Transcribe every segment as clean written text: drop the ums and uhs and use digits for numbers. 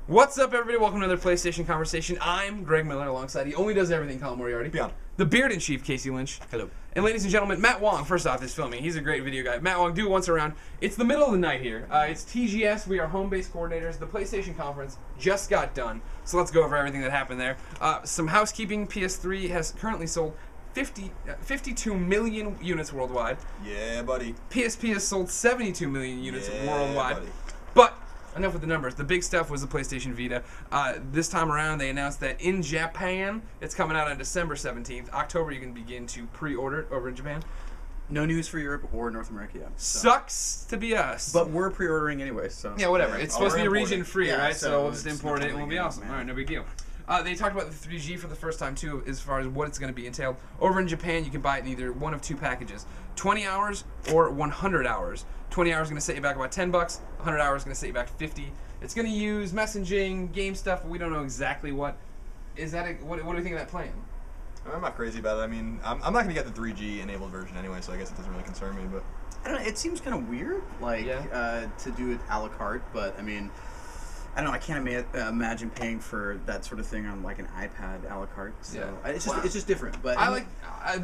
What's up, everybody? Welcome to another PlayStation Conversation. I'm Greg Miller, alongside he only does everything, Colin Moriarty. Beyond. The Beard in Chief, Casey Lynch. Hello. And ladies and gentlemen, Matt Wong, first off, is filming. He's a great video guy. Matt Wong, do it once around. It's the middle of the night here. It's TGS. We are home-based coordinators. The PlayStation Conference just got done. So let's go over everything that happened there. Some housekeeping. PS3 has currently sold 52 million units worldwide. Yeah, buddy. PSP has sold 72 million units worldwide. Buddy. But enough with the numbers. The big stuff was the PlayStation Vita. This time around, they announced that in Japan, it's coming out on December 17th. October, you can begin to pre-order it over in Japan. No news for Europe or North America yet. Sucks to be us. But we're pre-ordering anyway, so... Yeah, whatever. Yeah, it's supposed to be region-free, Yeah, right? so So we'll just it's import it and not we'll be coming in, awesome. man. All right, no big deal. They talked about the 3G for the first time, too, as far as what it's going to be entailed. Over in Japan, you can buy it in either one of two packages. 20 hours or 100 hours. 20 hours is going to set you back about $10. 100 hours is going to set you back 50. It's going to use messaging, game stuff, but we don't know exactly what. Is that what do you think of that plan? I'm not crazy about it. I mean, I'm not going to get the 3G enabled version anyway, so I guess it doesn't really concern me. But I don't know, it seems kind of weird, like, to do it a la carte, but, I mean... I don't know. I can't imagine paying for that sort of thing on like an iPad a la carte. So Yeah. It's just different. But I like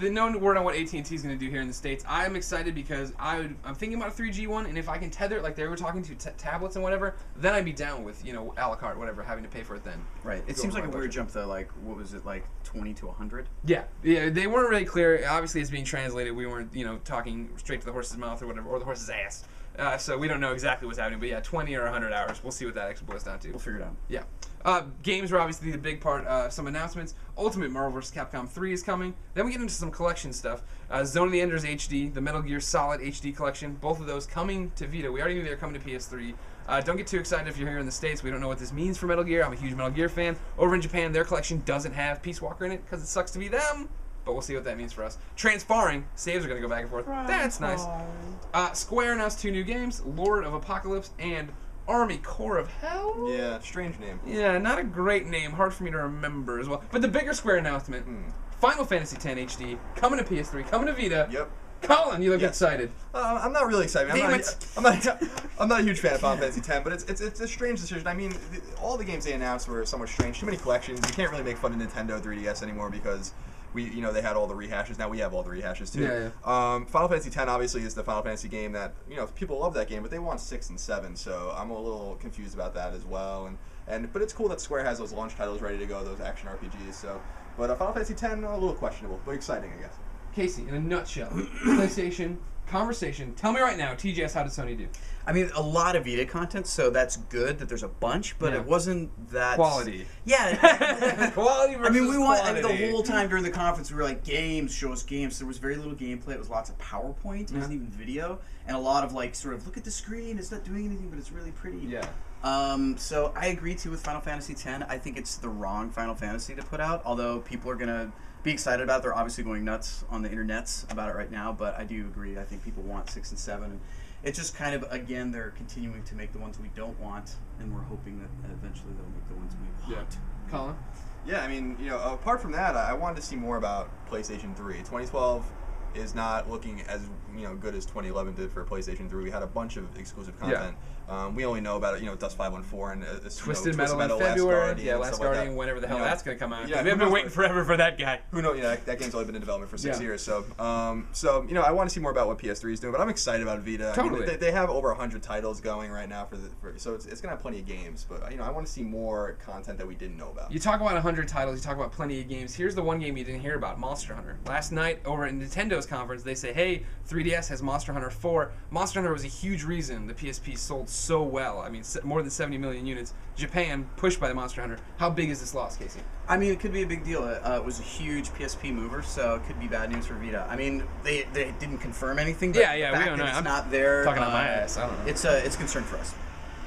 the known word on what AT&T is going to do here in the States. I'm excited because I'm thinking about a 3G one, and if I can tether it like they were talking to tablets and whatever, then I'd be down with a la carte, whatever, having to pay for it then. right. It Go seems over like a my weird budget. jump though. Like what was it, like 20 to 100? Yeah, they weren't really clear. Obviously, it's being translated. We weren't talking straight to the horse's mouth or whatever, or the horse's ass. So we don't know exactly what's happening, but yeah, 20 or 100 hours. We'll see what that actually boils down to. We'll figure it out. Yeah. Games were obviously the big part. Some announcements. Ultimate Marvel vs. Capcom 3 is coming. Then we get into some collection stuff. Zone of the Enders HD, the Metal Gear Solid HD collection. Both of those coming to Vita. We already knew they were coming to PS3. Don't get too excited if you're here in the States. We don't know what this means for Metal Gear. I'm a huge Metal Gear fan. Over in Japan, their collection doesn't have Peace Walker in it because it sucks to be them. But we'll see what that means for us. Transfarring. Saves are going to go back and forth. That's nice. Square announced 2 new games, Lord of Apocalypse and Army Corps of Hell? yeah, strange name. Yeah, not a great name. Hard for me to remember as well. But the bigger Square announcement, Final Fantasy X HD, coming to PS3, coming to Vita. Yep. Colin, you look Yes. excited. I'm not really excited. Damn I'm not a huge fan of Final Fantasy X, but it's a strange decision. I mean, all the games they announced were somewhat strange. Too many collections. You can't really make fun of Nintendo 3DS anymore because they had all the rehashes. Now we have all the rehashes too. Yeah. Final Fantasy X obviously is the Final Fantasy game that people love that game, but they want 6 and 7. So I'm a little confused about that as well. But it's cool that Square has those launch titles ready to go, those action RPGs. So, but Final Fantasy X a little questionable, but exciting, I guess. Casey, in a nutshell, PlayStation conversation. Tell me right now, TGS, how did Sony do? I mean, a lot of Vita content, so that's good that there's a bunch, but Yeah. it wasn't that Quality. Yeah. Quality versus I mean, the quantity. whole time during the conference, we were like, games, show us games. There was very little gameplay. It was lots of PowerPoint. It wasn't even video. And a lot of, like, sort of, look at the screen. It's not doing anything, but it's really pretty. Yeah. So I agree, too, with Final Fantasy X. I think it's the wrong Final Fantasy to put out, although people are going to be excited about it. They're obviously going nuts on the internets about it right now, but I do agree. I think people want 6 and 7. And it's just kind of, again, they're continuing to make the ones we don't want, and we're hoping that eventually they'll make the ones we want. Colin? Yeah, I mean, apart from that, I wanted to see more about PlayStation 3. 2012 is not looking as good as 2011 did for PlayStation 3. We had a bunch of exclusive content. We only know about it, Dust 514 and Twisted Metal in February. Last Guardian, whenever the hell that's going to come out. Yeah, We've been waiting forever for that guy. Who knows? That game's only been in development for 6 Yeah. years. So, I want to see more about what PS3 is doing. But I'm excited about Vita. Totally. I mean, they have over 100 titles going right now so it's going to have plenty of games. But I want to see more content that we didn't know about. You talk about 100 titles, you talk about plenty of games. Here's the one game you didn't hear about, Monster Hunter. Last night over at Nintendo's conference, they say, hey, 3DS has Monster Hunter 4. Monster Hunter was a huge reason the PSP sold so well. I mean, more than 70 million units. Japan, pushed by the Monster Hunter. How big is this loss, Casey? I mean, it could be a big deal. It was a huge PSP mover, so it could be bad news for Vita. I mean, they didn't confirm anything, but Yeah, the we fact don't know. that it's I'm not there. talking on my ass. I don't know. It's a concern for us.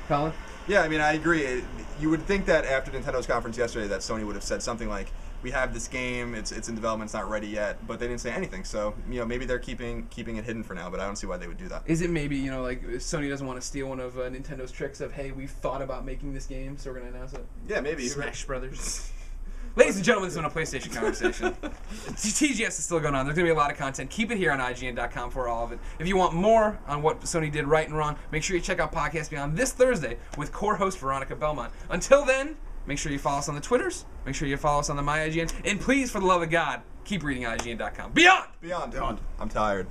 Colin? Yeah, I mean, I agree. You would think that after Nintendo's conference yesterday that Sony would have said something like, we have this game, it's in development, it's not ready yet, but they didn't say anything. So, maybe they're keeping it hidden for now, but I don't see why they would do that. Is it maybe, like Sony doesn't want to steal one of Nintendo's tricks of, hey, we've thought about making this game, so we're going to announce it? Yeah, maybe. Smash Brothers. Ladies and gentlemen, this has been a PlayStation conversation. TGS is still going on. There's going to be a lot of content. Keep it here on IGN.com for all of it. If you want more on what Sony did right and wrong, make sure you check out Podcast Beyond this Thursday with core host Veronica Belmont. Until then, make sure you follow us on the Twitters. Make sure you follow us on the MyIGN. And please, for the love of God, keep reading IGN.com. Beyond! Beyond. I'm tired.